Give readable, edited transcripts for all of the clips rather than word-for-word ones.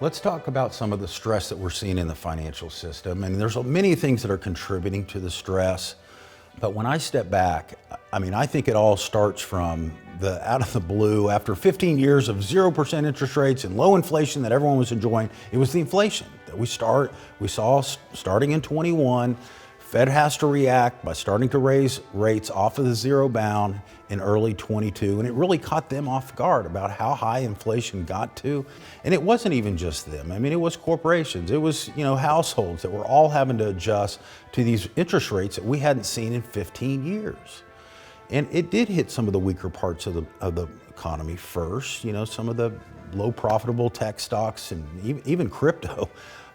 Let's talk about some of the stress that we're seeing in the financial system. And there's many things that are contributing to the stress. But when I step back, I think it all starts from out of the blue. After 15 years of 0% interest rates and low inflation that everyone was enjoying, it was the inflation that we saw starting in 21. Fed has to react by starting to raise rates off of the zero bound in early 22, and it really caught them off guard about how high inflation got to. And it wasn't even just them. It was corporations, it was households that were all having to adjust to these interest rates that we hadn't seen in 15 years. And it did hit some of the weaker parts of the economy first, some of the low profitable tech stocks and even crypto.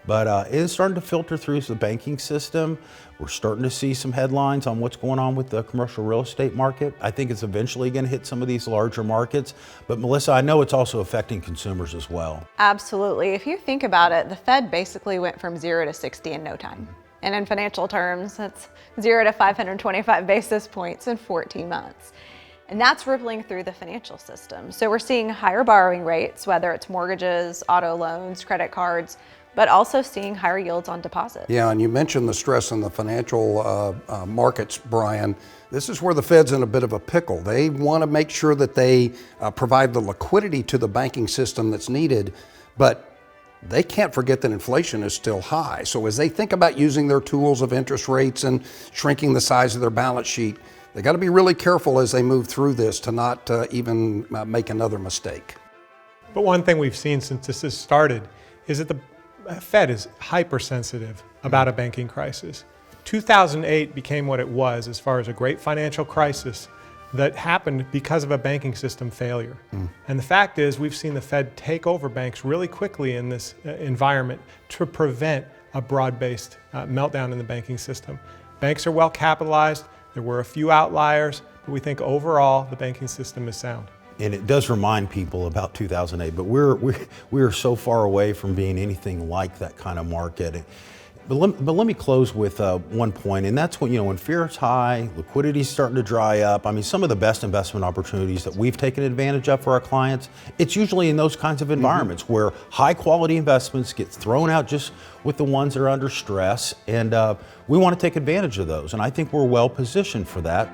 But it is starting to filter through the banking system. We're starting to see some headlines on what's going on with the commercial real estate market. I think it's eventually going to hit some of these larger markets. But Melissa, I know it's also affecting consumers as well. Absolutely. If you think about it, the Fed basically went from 0 to 60 in no time. And in financial terms, that's 0 to 525 basis points in 14 months. And that's rippling through the financial system. So we're seeing higher borrowing rates, whether it's mortgages, auto loans, credit cards, but also seeing higher yields on deposits. Yeah, and you mentioned the stress in the financial markets, Brian. This is where the Fed's in a bit of a pickle. They want to make sure that they provide the liquidity to the banking system that's needed, but they can't forget that inflation is still high. So as they think about using their tools of interest rates and shrinking the size of their balance sheet, they got to be really careful as they move through this to not even make another mistake. But one thing we've seen since this has started is that the Fed is hypersensitive about a banking crisis. 2008 became what it was as far as a great financial crisis that happened because of a banking system failure. And the fact is, we've seen the Fed take over banks really quickly in this environment to prevent a broad-based meltdown in the banking system. Banks are well capitalized. There were a few outliers, but we think overall the banking system is sound. And it does remind people about 2008, but we're so far away from being anything like that kind of market. But let me close with one point, and that's when fear is high, liquidity is starting to dry up. Some of the best investment opportunities that we've taken advantage of for our clients, it's usually in those kinds of environments where high quality investments get thrown out just with the ones that are under stress, and we want to take advantage of those, and I think we're well positioned for that.